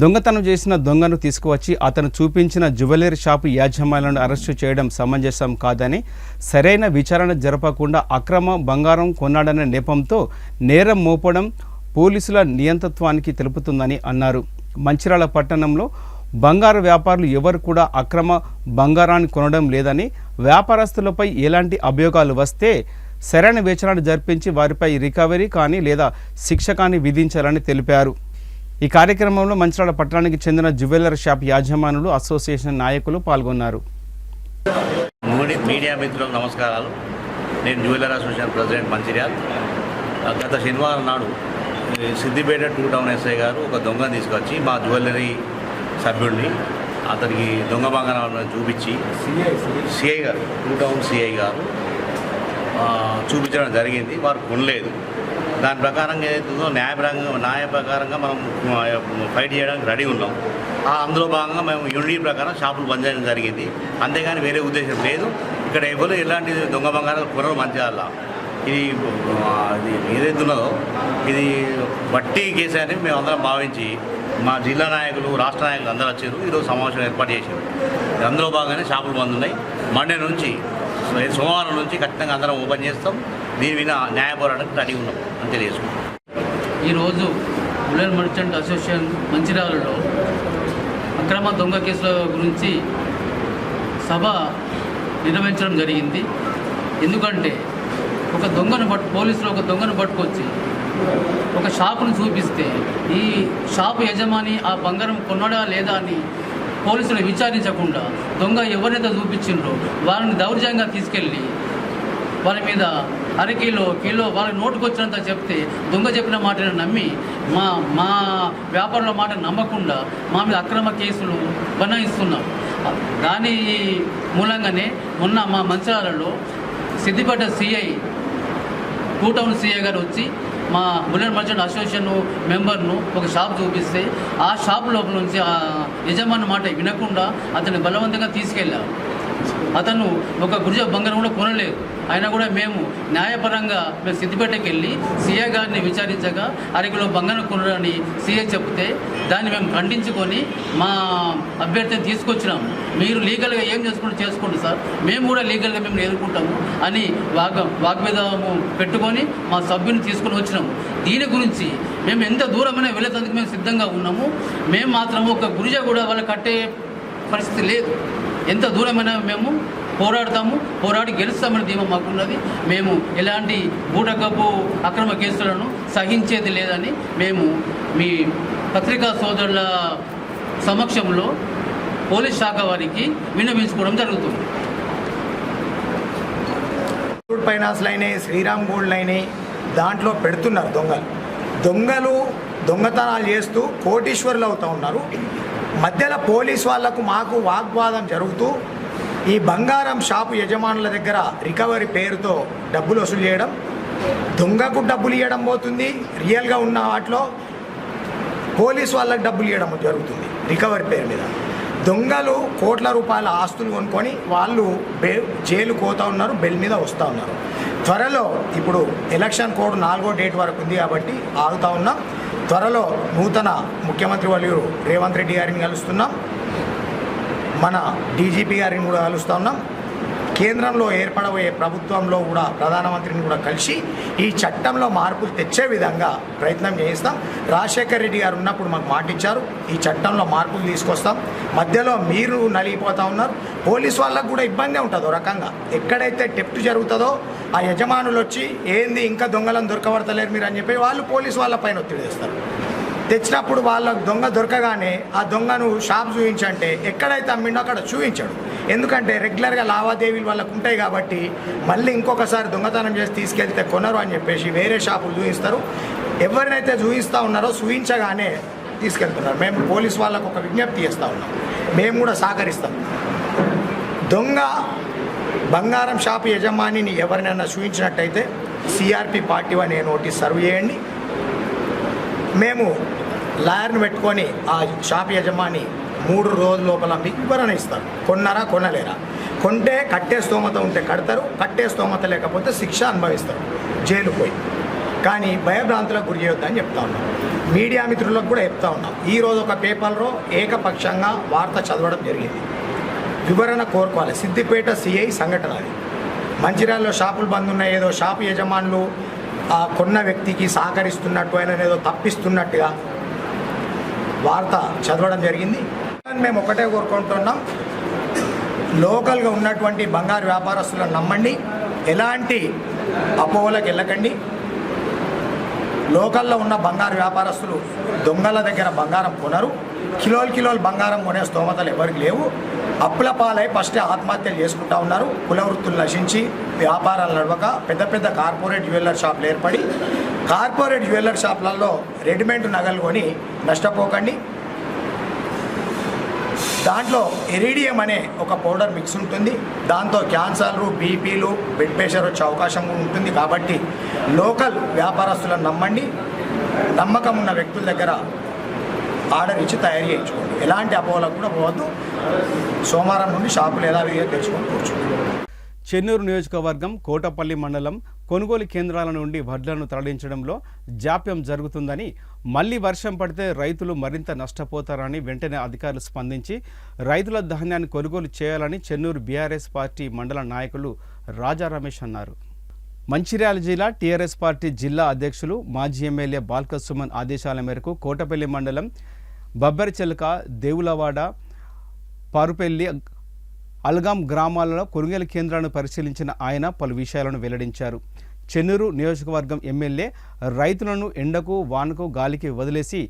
దొంగతనం చేసిన దొంగను తీసుకువచ్చి అతను చూపించిన జ్యువెలరీ షాపు యాజమాన్యాలను అరెస్టు చేయడం సమంజసం కాదని, సరైన విచారణ జరపకుండా అక్రమ బంగారం కొన్నాడనే నెపంతో నేరం మోపడం పోలీసుల నియంతృత్వానికి తెలుపుతుందని అన్నారు. మంచిర్యాల పట్టణంలో బంగారు వ్యాపారులు ఎవరు కూడా అక్రమ బంగారాన్ని కొనడం లేదని, వ్యాపారస్తులపై ఎలాంటి అభియోగాలు వస్తే సరైన విచారణ జరిపించి వారిపై రికవరీ కానీ లేదా శిక్ష కానీ విధించాలని తెలిపారు. ఈ కార్యక్రమంలో మంచిర్యాల పట్టణానికి చెందిన జ్యువెలర్ షాప్ యాజమానులు, అసోసియేషన్ నాయకులు పాల్గొన్నారు. మీడియా మిత్రులకు నమస్కారాలు. నేను జ్యువెలర్ అసోసియేషన్ ప్రెసిడెంట్ మంచిర్యాల. గత శనివారం నాడు సిద్దిపేట 2 టౌన్ ఎస్ఐ గారు ఒక దొంగను తీసుకొచ్చి మా జ్యువెలరీ సభ్యుడిని అతనికి దొంగ బంగారాలను చూపించి సిఐ గారు 2 టౌన్ సిఐ గారు చూపించడం జరిగింది. వారు కొనలేదు. దాని ప్రకారంగా ఏదైతుందో న్యాయ ప్రకారంగా మనం ఫైట్ చేయడానికి రెడీ ఉన్నాం. అందులో భాగంగా మేము యూనిటీ ప్రకారం షాపులు బంద్ చేయడం జరిగింది. అంతేగాని వేరే ఉద్దేశం లేదు. ఇక్కడ ఎవరు ఎలాంటి దొంగ బంగారాలు కొనరు మంచిర్యాల. ఇది ఏదైతే ఉన్నదో ఇది వట్టి కేసు అని మేము అందరం భావించి మా జిల్లా నాయకులు, రాష్ట్ర నాయకులు అందరూ వచ్చారు. ఈరోజు సమావేశం ఏర్పాటు చేశారు. అందులో భాగంగానే షాపులు బంద్ ఉన్నాయి. మండే నుంచి సోమవారం నుంచి ఖచ్చితంగా అందరం ఓపెన్ చేస్తాం. దీని మీద న్యాయ పోరాటానికి రెడీ ఉన్నాం అని తెలియజేసుకుంటాం. ఈరోజు బుల్లెట్ మర్చెంట్ అసోసియేషన్ మంచిర్యాలలో అక్రమ దొంగ కేసుల గురించి సభ నిర్వహించడం జరిగింది. ఎందుకంటే పోలీసులు ఒక దొంగను పట్టుకొచ్చి ఒక షాపును చూపిస్తే ఈ షాపు యజమాని ఆ బంగారం కొన్నాడా లేదా అని పోలీసులు విచారించకుండా దొంగ ఎవరైతే చూపించిండ్రో వారిని దౌర్జన్యంగా తీసుకెళ్ళి వాళ్ళ మీద కిలో వాళ్ళ నోటుకు వచ్చినంత చెప్తే దొంగ చెప్పిన మాటను నమ్మి మా వ్యాపారుల మాట నమ్మకుండా మా మీద అక్రమ కేసులు బనాయిస్తున్నాం. దాని మూలంగానే మొన్న మా మంచిర్యాలలో సిద్దిపేట సిఐ టౌన్ సిఐ గారు వచ్చి మా బుల్లెట్ మర్చెంట్ అసోసియేషన్ మెంబర్ను ఒక షాప్ చూపిస్తే ఆ షాప్ లోపల నుంచి ఆ యజమాని మాట వినకుండా అతన్ని బలవంతంగా తీసుకెళ్ళారు. అతను ఒక గురిజ బంగారం కూడా కొనలేదు. అయినా కూడా మేము న్యాయపరంగా సిద్దిపేటకి వెళ్ళి సీఏ గారిని విచారించగా అరకిలో బంగారం కొనడని సీఏ చెప్తే దాన్ని మేము ఖండించుకొని మా అభ్యర్థిని తీసుకొచ్చినాము. మీరు లీగల్గా ఏం చేసుకోండి సార్, మేము కూడా లీగల్గా మేము ఎదుర్కొంటాము అని వాగ్వేదము పెట్టుకొని మా సభ్యుని తీసుకొని వచ్చినాము. దీని గురించి మేము ఎంత దూరమైనా వెళ్ళేందుకు మేము సిద్ధంగా ఉన్నాము. మేము మాత్రం ఒక గురిజ కూడా వాళ్ళు కట్టే పరిస్థితి లేదు. ఎంత దూరమైనా మేము పోరాడి గెలుస్తామని ధీమా మాకున్నది. మేము ఎలాంటి బూటకపు అక్రమ కేసులను సహించేది లేదని మేము మీ పత్రికా సోదరుల సమక్షంలో పోలీస్ శాఖ వారికి విన్నవించుకోవడం జరుగుతుంది. ఫైనాన్స్లు అయినాయి, శ్రీరామ్ గోల్డ్ అయినాయి, దాంట్లో పెడుతున్నారు దొంగలు దొంగతనాలు చేస్తూ కోటీశ్వరులు అవుతూ ఉన్నారు. మధ్యలో పోలీస్ వాళ్లకు మాకు వాగ్వాదం జరుగుతూ ఈ బంగారం షాపు యజమానుల దగ్గర రికవరీ పేరుతో డబ్బులు వసూలు చేయడం, దొంగకు డబ్బులు ఇవ్వడం పోతుంది, రియల్గా ఉన్న వాటిలో పోలీస్ వాళ్ళకి డబ్బులు ఇవ్వడం జరుగుతుంది రికవరీ పేరు మీద. దొంగలు కోట్ల రూపాయల ఆస్తులు కొనుక్కొని వాళ్ళు జైలుకు పోతూ ఉన్నారు, బెల్ మీద వస్తూ ఉన్నారు. త్వరలో ఇప్పుడు ఎలక్షన్ కోడ్ 4వ డేట్ వరకు ఉంది కాబట్టి ఆగుతూ ఉన్నాం. త్వరలో నూతన ముఖ్యమంత్రి వర్యులు రేవంత్ రెడ్డి గారిని కలుస్తున్నాం, మన డీజీపీ గారిని కూడా కలుస్తూ ఉన్నాం. కేంద్రంలో ఏర్పడబోయే ప్రభుత్వంలో కూడా ప్రధానమంత్రిని కూడా కలిసి ఈ చట్టంలో మార్పులు తెచ్చే విధంగా ప్రయత్నం చేయిస్తాం. రాజశేఖర్ రెడ్డి గారు ఉన్నప్పుడు మాకు మాట ఇచ్చారు, ఈ చట్టంలో మార్పులు తీసుకొస్తాం. మధ్యలో మీరు నలిగిపోతూ ఉన్నారు. పోలీసు వాళ్ళకు కూడా ఇబ్బంది ఉంటుంది. రకంగా ఎక్కడైతే టెప్ట్ జరుగుతుందో ఆ యజమానులు వచ్చి ఏంది ఇంకా దొంగలను దొరకబడతలేరు మీరు అని చెప్పి వాళ్ళు పోలీసు వాళ్ళ పైన ఒత్తిడి తెస్తారు. తెచ్చినప్పుడు వాళ్ళకు దొంగ దొరకగానే ఆ దొంగను షాప్ చూపించంటే ఎక్కడైతే అమ్మిండో అక్కడ చూపించాడు. ఎందుకంటే రెగ్యులర్గా లావాదేవీలు వాళ్ళకు ఉంటాయి కాబట్టి మళ్ళీ ఇంకొకసారి దొంగతనం చేసి తీసుకెళ్తే కొనరు అని చెప్పేసి వేరే షాపులు చూపిస్తారు. ఎవరినైతే చూపిస్తూ ఉన్నారో చూపించగానే తీసుకెళ్తున్నారు. మేము పోలీసు వాళ్ళకు ఒక విజ్ఞప్తి చేస్తూ ఉన్నాం, మేము కూడా సహకరిస్తాం. దొంగ బంగారం షాపు యజమానిని ఎవరినైనా చూపించినట్టయితే సిఆర్పి పార్టీ అనే నోటీస్ సర్వ్ చేయండి. మేము లాయర్ని పెట్టుకొని ఆ షాప్ యజమాని 3 రోజుల లోపల మీకు వివరణ ఇస్తారు, కొన్నారా కొనలేరా. కొంటే కట్టే స్తోమత ఉంటే కడతారు, కట్టే స్తోమత లేకపోతే శిక్ష అనుభవిస్తారు, జైలు పోయి. కానీ భయభ్రాంతులకు గురి చేయొద్దని చెప్తా ఉన్నాం. మీడియా మిత్రులకు కూడా చెప్తా ఉన్నాం. ఈరోజు ఒక పేపర్లో ఏకపక్షంగా వార్త చదవడం జరిగింది. వివరణ కోరుకోవాలి. సిద్దిపేట సిఐ సంఘటన అది. మంచిర్యాలలో షాపులు బంద్ ఉన్నాయి, ఏదో షాపు యజమానులు ఆ కొన్న వ్యక్తికి సహకరిస్తున్నట్టు ఆయన ఏదో తప్పిస్తున్నట్టుగా వార్త చదవడం జరిగింది. మేము ఒకటే కోరుకుంటున్నాం, లోకల్గా ఉన్నటువంటి బంగారు వ్యాపారస్తులను నమ్మండి, ఎలాంటి అపోహలకు వెళ్ళకండి. లోకల్లో ఉన్న బంగారు వ్యాపారస్తులు దొంగల దగ్గర బంగారం కొనరు. కిలోలు బంగారం కొనే స్తోమతలు ఎవరికి లేవు. అప్పుల పాలై ఫస్ట్ ఆత్మహత్యలు చేసుకుంటూ ఉన్నారు. కుల వృత్తులు నశించి వ్యాపారాలు నడవక పెద్ద కార్పొరేట్ జ్యువెలర్ షాపులు ఏర్పడి కార్పొరేట్ జ్యువెలర్ షాపులలో రెడీమేడ్ నగలు కొని నష్టపోకండి. దాంట్లో ఎరిడియం అనే ఒక పౌడర్ మిక్స్ ఉంటుంది. దాంతో క్యాన్సర్లు, బీపీలు, బ్లడ్ ప్రెషర్ వచ్చే అవకాశం ఉంటుంది. కాబట్టి లోకల్ వ్యాపారస్తులను నమ్మండి. నమ్మకం ఉన్న వ్యక్తుల దగ్గర ఆర్డర్ ఇచ్చి తయారు చేయించుకోండి. ఎలాంటి అపోహలకు కూడా పోవద్దు. సోమవారం నుండి షాపులు యథావిధిగా తెరుచుకొని కూర్చోండి. చెన్నూరు నియోజకవర్గం కోటపల్లి మండలం కొనుగోలు కేంద్రాల నుండి వడ్లను తరలించడంలో జాప్యం జరుగుతుందని, మళ్లీ వర్షం పడితే రైతులు మరింత నష్టపోతారని వెంటనే అధికారులు స్పందించి రైతుల ధాన్యాన్ని కొనుగోలు చేయాలని చెన్నూరు బీఆర్ఎస్ పార్టీ మండల నాయకులు రాజా రమేష్ అన్నారు. మంచిర్యాల జిల్లా టీఆర్ఎస్ పార్టీ జిల్లా అధ్యక్షులు మాజీ ఎమ్మెల్యే బాల్క సుమన్ ఆదేశాల మేరకు కోటపల్లి మండలం బబ్బరిచెలక, దేవులవాడ, పారుపల్లి, అల్గాం గ్రామాలలో కొనుగోలు కేంద్రాలను పరిశీలించిన ఆయన పలు విషయాలను వెల్లడించారు. చెన్నూరు నియోజకవర్గం ఎమ్మెల్యే రైతులను ఎండకు వానకు గాలికి వదిలేసి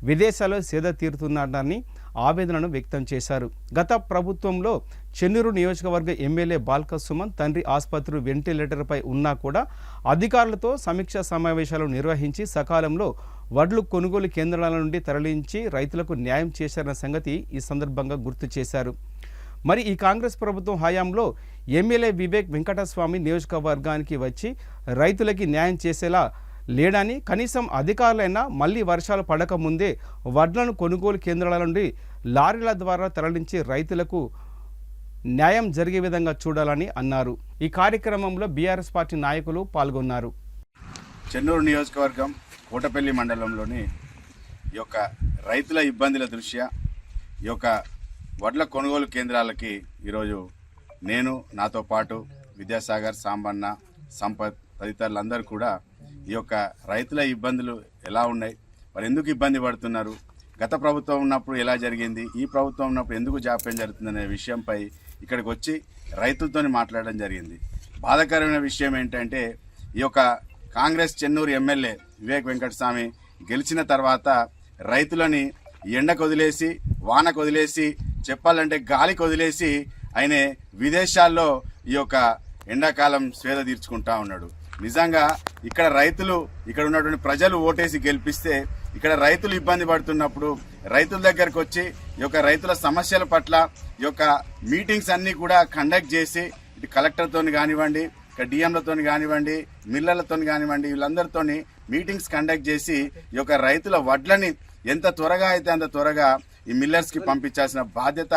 విదేశాల్లో సేద తీరుతున్నారని ఆవేదనను వ్యక్తం చేశారు. గత ప్రభుత్వంలో చెన్నూరు నియోజకవర్గ ఎమ్మెల్యే బాల్క సుమన్ తండ్రి ఆసుపత్రి వెంటిలేటర్పై ఉన్నా కూడా అధికారులతో సమీక్షా సమావేశాలు నిర్వహించి సకాలంలో వడ్లు కొనుగోలు కేంద్రాల నుండి తరలించి రైతులకు న్యాయం చేశారన్న సంగతి ఈ సందర్భంగా గుర్తు చేశారు. మరి ఈ కాంగ్రెస్ ప్రభుత్వం హయాంలో ఎమ్మెల్యే వివేక్ వెంకటస్వామి నియోజకవర్గానికి వచ్చి రైతులకి న్యాయం చేసేలా లేడని, కనీసం అధికారులైనా మళ్ళీ వర్షాలు పడకముందే వడ్లను కొనుగోలు కేంద్రాల నుండి లారీల ద్వారా తరలించి రైతులకు న్యాయం జరిగే విధంగా చూడాలని అన్నారు. ఈ కార్యక్రమంలో బీఆర్ఎస్ పార్టీ నాయకులు పాల్గొన్నారు. చెన్నూరు నియోజకవర్గం కోటపల్లి మండలంలోని ఈ యొక్క రైతుల ఇబ్బందుల దృష్ట్యా ఈ యొక్క వడ్ల కొనుగోలు కేంద్రాలకి ఈరోజు నేను, నాతో పాటు విద్యాసాగర్, సాంబన్న, సంపత్ తదితరులందరూ కూడా ఈ యొక్క రైతుల ఇబ్బందులు ఎలా ఉన్నాయి, వారు ఎందుకు ఇబ్బంది పడుతున్నారు, గత ప్రభుత్వం ఉన్నప్పుడు ఎలా జరిగింది, ఈ ప్రభుత్వం ఉన్నప్పుడు ఎందుకు జాప్యం జరుగుతుందనే విషయంపై ఇక్కడికి వచ్చి రైతులతో మాట్లాడడం జరిగింది. బాధాకరమైన విషయం ఏంటంటే ఈ యొక్క కాంగ్రెస్ చెన్నూరు ఎమ్మెల్యే వివేక్ వెంకటస్వామి గెలిచిన తర్వాత రైతులని ఎండకు వదిలేసి, వానకు వదిలేసి, చెప్పాలంటే గాలికి వదిలేసి ఆయన విదేశాల్లో ఈ యొక్క ఎండాకాలం స్వేద తీర్చుకుంటా ఉన్నాడు. నిజంగా ఇక్కడ రైతులు, ఇక్కడ ఉన్నటువంటి ప్రజలు ఓటేసి గెలిపిస్తే ఇక్కడ రైతులు ఇబ్బంది పడుతున్నప్పుడు రైతుల దగ్గరకు వచ్చి ఈ యొక్క రైతుల సమస్యల పట్ల ఈ యొక్క మీటింగ్స్ అన్నీ కూడా కండక్ట్ చేసి ఇటు కలెక్టర్తో కానివ్వండి, ఇక్కడ డిఎంలతో కానివ్వండి, మిల్లర్లతో కానివ్వండి, వీళ్ళందరితో మీటింగ్స్ కండక్ట్ చేసి ఈ యొక్క రైతుల వడ్లని ఎంత త్వరగా అయితే అంత త్వరగా ఈ మిల్లర్స్కి పంపించాల్సిన బాధ్యత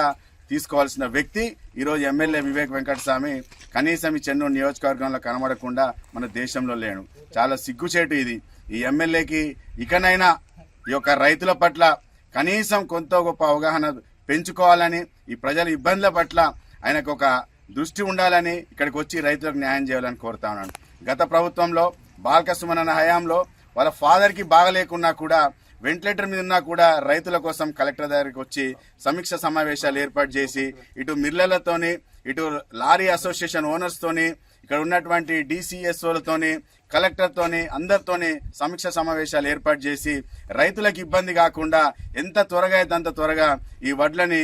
తీసుకోవాల్సిన వ్యక్తి ఈరోజు ఎమ్మెల్యే వివేక్ వెంకటస్వామి కనీసం ఈ చెన్నూరు నియోజకవర్గంలో కనబడకుండా మన దేశంలో లేను. చాలా సిగ్గుచేటు ఇది. ఈ ఎమ్మెల్యేకి ఇకనైనా ఈ యొక్క రైతుల పట్ల కనీసం కొంత గొప్ప అవగాహన పెంచుకోవాలని, ఈ ప్రజల ఇబ్బందుల పట్ల ఆయనకు ఒక దృష్టి ఉండాలని ఇక్కడికి వచ్చి రైతులకు న్యాయం చేయాలని కోరుతా ఉన్నాను. గత ప్రభుత్వంలో బాల్క సుమన్ అన్న హయాంలో వాళ్ళ ఫాదర్కి బాగలేకున్నా కూడా, వెంటిలేటర్ మీద ఉన్నా కూడా రైతుల కోసం కలెక్టర్ దగ్గరికి వచ్చి సమీక్ష సమావేశాలు ఏర్పాటు చేసి ఇటు మిల్లర్లతోని, ఇటు లారీ అసోసియేషన్ ఓనర్స్తోని, ఇక్కడ ఉన్నటువంటి డిసిఎస్ఓలతోని, కలెక్టర్తోని, అందరితోని సమీక్ష సమావేశాలు ఏర్పాటు చేసి రైతులకు ఇబ్బంది కాకుండా ఎంత త్వరగా అయితే అంత త్వరగా ఈ వడ్లని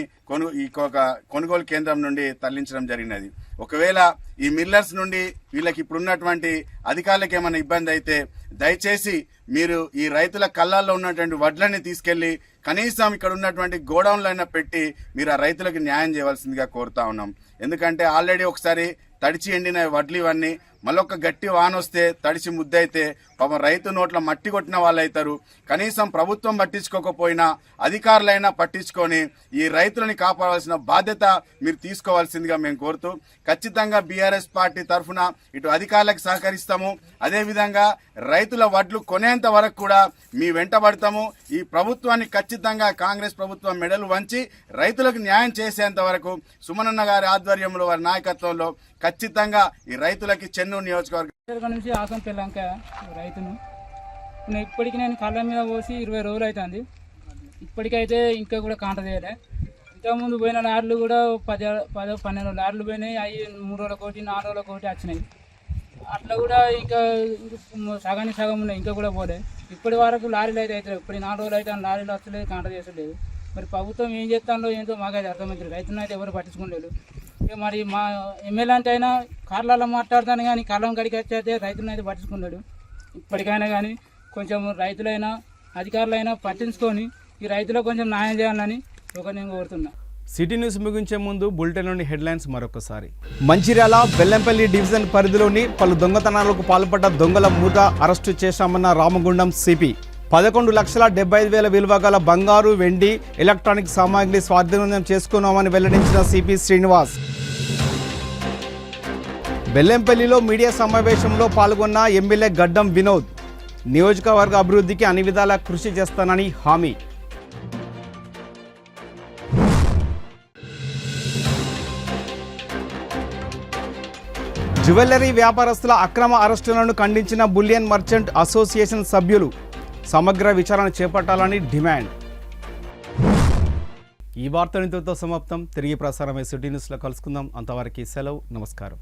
కొనుగోలు కేంద్రం నుండి తరలించడం జరిగినది. ఒకవేళ ఈ మిల్లర్స్ నుండి వీళ్ళకి ఇప్పుడు ఉన్నటువంటి అధికారులకు ఏమైనా ఇబ్బంది అయితే దయచేసి మీరు ఈ రైతుల కళ్ళాల్లో ఉన్నటువంటి వడ్లని తీసుకెళ్లి కనీసం ఇక్కడ ఉన్నటువంటి గోడౌన్లైనా పెట్టి మీరు ఆ రైతులకు న్యాయం చేయవలసిందిగా కోరుతా ఉన్నాం. ఎందుకంటే ఆల్రెడీ ఒకసారి తడిచి ఎండిన వడ్లు ఇవన్నీ మళ్ళొక్క గట్టి వాన వస్తే తడిచి ముద్దయితే పాపం రైతు నోట్ల మట్టి కొట్టిన వాళ్ళు అవుతారు. కనీసం ప్రభుత్వం పట్టించుకోకపోయినా అధికారులైనా పట్టించుకొని ఈ రైతులని కాపాడాల్సిన బాధ్యత మీరు తీసుకోవాల్సిందిగా మేము కోరుతూ, ఖచ్చితంగా బీఆర్ఎస్ పార్టీ తరఫున ఇటు అధికారులకు సహకరిస్తాము, అదేవిధంగా రైతుల వడ్లు కొనేంత వరకు కూడా మీ వెంటబడతాము. ఈ ప్రభుత్వాన్ని ఖచ్చితంగా కాంగ్రెస్ ప్రభుత్వం మెడలు వంచి రైతులకు న్యాయం చేసేంత వరకు సుమనన్న గారి ఆధ్వర్యంలో, వారి నాయకత్వంలో ఖచ్చితంగా ఈ రైతులకి చెన్నూరు నియోజకవర్గం నుంచి ఆసం పిల్లంక రైతును ఇప్పటికి నేను కళ్ళ మీద పోసి 20 రోజులు అవుతుంది. ఇప్పటికైతే ఇంకా కూడా కాంట చేయలే. ఇంతకుముందు పోయిన లారీలు కూడా 10-12 లారీలు పోయినాయి. అవి 3 రోజుల కోటి 4 రోజుల కోటి వచ్చినాయి. అట్లా కూడా ఇంకా సగానికి సగం ఉన్నాయి, ఇంకా కూడా పోలే. ఇప్పటి వరకు లారీలు అయితే అవుతాయి. ఇప్పుడు 4 రోజులు అయితే లారీలు వస్తలేదు, కాంట చేస్తలేదు. మరి ప్రభుత్వం ఏం చేస్తానో ఏంటో మాకైతే అర్థమవుతుంది. రైతులను అయితే ఎవరు పట్టించుకోలేదు. మరి మా ఎమ్మెల్యే అంటే అయినా కార్లలో మాట్లాడతాను కానీ కాలం గడికి వచ్చేస్తే రైతులను అయితే పట్టించుకున్నాడు. ఇప్పటికైనా కానీ కొంచెం రైతులైనా అధికారులైనా పట్టించుకొని ఈ రైతులకు కొంచెం న్యాయం చేయాలని నేను కోరుతున్నా. సిటీ న్యూస్ ముగించే ముందు బులెటిన్లోని హెడ్లైన్స్ మరొకసారి. మంచిర్యాల బెల్లంపల్లి డివిజన్ పరిధిలోని పలు దొంగతనాలకు పాల్పడ్డ దొంగల మూట అరెస్టు చేశామన్న రామగుండం సిపి. 11,75,000 విలువ గల బంగారు, వెండి, ఎలక్ట్రానిక్ సామాగ్రి స్వాధీనం చేసుకున్నామని వెల్లడించిన సిపి శ్రీనివాస్. బెల్లంపల్లిలో మీడియా సమావేశంలో పాల్గొన్న ఎమ్మెల్యే గడ్డం వినోద్. నియోజకవర్గ అభివృద్ధికి అన్ని విధాలా కృషి చేస్తానని హామీ. జ్యువెలరీ వ్యాపారస్తుల అక్రమ అరెస్టులను ఖండించిన బులియన్ మర్చెంట్ అసోసియేషన్ సభ్యులు. సమగ్ర విచారణ చేపట్టాలని డిమాండ్. ఈ వార్త ఇంతటితో సమాప్తం. తిరిగి ప్రసారమై సిటీ న్యూస్లో కలుసుకుందాం. అంతవరకు సెలవు. నమస్కారం.